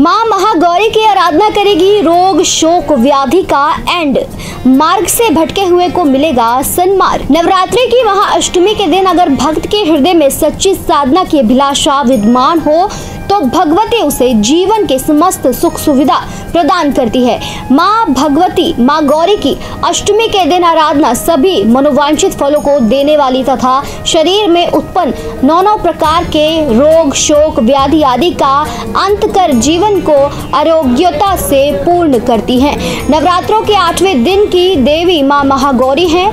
मां महागौरी की आराधना करेगी रोग शोक व्याधि का एंड, मार्ग से भटके हुए को मिलेगा सन्मार्ग। नवरात्रि की महाअष्टमी के दिन अगर भक्त के हृदय में सच्ची साधना की अभिलाषा विद्यमान हो तो भगवती उसे जीवन के समस्त सुख सुविधा प्रदान करती है। मां भगवती मां गौरी की अष्टमी के दिन आराधना सभी मनोवांछित फलों को देने वाली तथा शरीर में उत्पन्न 9 प्रकार के रोग शोक व्याधि आदि का अंत कर जीवन को आरोग्यता से पूर्ण करती है। नवरात्रों के 8वें दिन की देवी मां महागौरी हैं।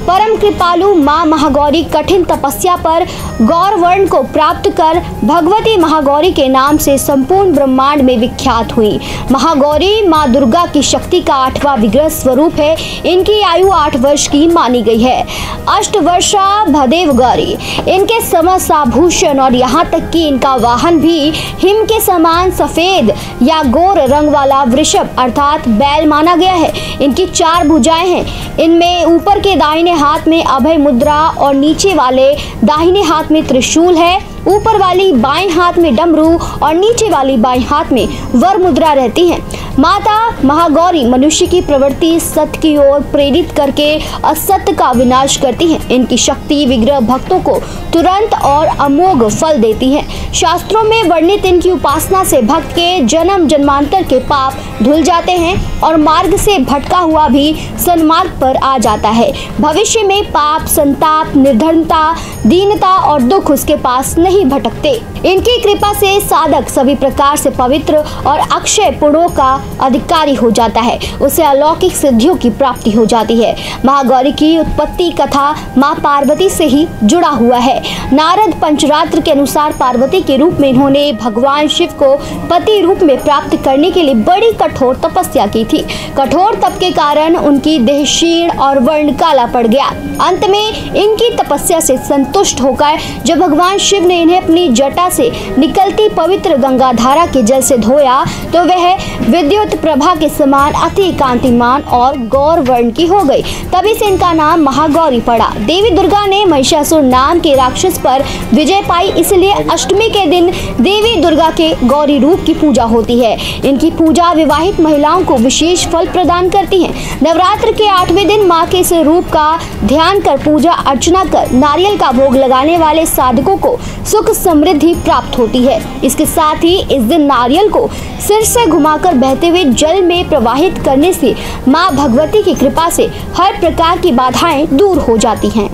परम कृपालु मां महागौरी कठिन तपस्या पर गौर वर्ण को प्राप्त कर भगवती महागौरी के नाम से संपूर्ण ब्रह्मांड में विख्यात हुई। महागौरी मां दुर्गा की शक्ति का 8वां विग्रह स्वरूप है। इनकी आयु 8 वर्ष की मानी गई है। अष्टवर्षा भदेव गौरी, इनके समस्त आभूषण और यहाँ तक कि इनका वाहन भी हिम के समान सफेद या गोर रंग वाला वृषभ अर्थात बैल माना गया है। इनकी 4 भुजाएं हैं। इनमें ऊपर के दाहिने हाथ में अभय मुद्रा और नीचे वाले दाहिने हाथ में त्रिशूल है। ऊपर वाली बाएं हाथ में डमरू और नीचे वाली बाएं हाथ में वर मुद्रा रहती है। माता महागौरी मनुष्य की प्रवृत्ति सत्य की ओर प्रेरित करके असत्य का विनाश करती है। इनकी शक्ति विग्रह भक्तों को तुरंत और अमोघ फल देती है। शास्त्रों में वर्णित इनकी उपासना से भक्त के जन्म जन्मांतर के पाप धुल जाते हैं और मार्ग से भटका हुआ भी सन्मार्ग पर आ जाता है। भविष्य में पाप संताप निर्धनता दीनता और दुख उसके पास नहीं भटकते। इनकी कृपा से साधक सभी प्रकार से पवित्र और अक्षय पुण्यों का अधिकारी हो जाता है। उसे अलौकिक सिद्धियों की प्राप्ति हो जाती है। महागौरी की उत्पत्ति कथा माँ पार्वती से ही जुड़ा हुआ है। नारद पंचरात्र के अनुसार पार्वती के रूप में इन्होंने भगवान शिव को पति रूप में प्राप्त करने के लिए बड़ी कठोर तपस्या की थी। कठोर तप के कारण उनकी देह क्षीण और वर्ण काला पड़ गया। अंत में इनकी तपस्या से संतुष्ट होकर जब भगवान शिव ने इन्हें अपनी जटा से निकलती पवित्र गंगा धारा के जल से धोया तो वह विद्युत प्रभा के समान अति कांतिमान और गौर वर्ण की हो गई। तभी से इनका नाम महागौरी पड़ा। देवी दुर्गा ने महिषासुर नाम के राक्षस पर विजय पाई, इसलिए अष्टमी के दिन देवी दुर्गा के गौरी रूप की पूजा होती है। इनकी पूजा विवाहित महिलाओं को विशेष फल प्रदान करती है। नवरात्र के 8वें दिन माँ के इस रूप का ध्यान कर पूजा अर्चना कर नारियल का भोग लगाने वाले साधकों को सुख समृद्धि प्राप्त होती है। इसके साथ ही इस दिन नारियल को सिर से घुमाकर बहते हुए जल में प्रवाहित करने से माँ भगवती की कृपा से हर प्रकार की बाधाएं दूर हो जाती हैं।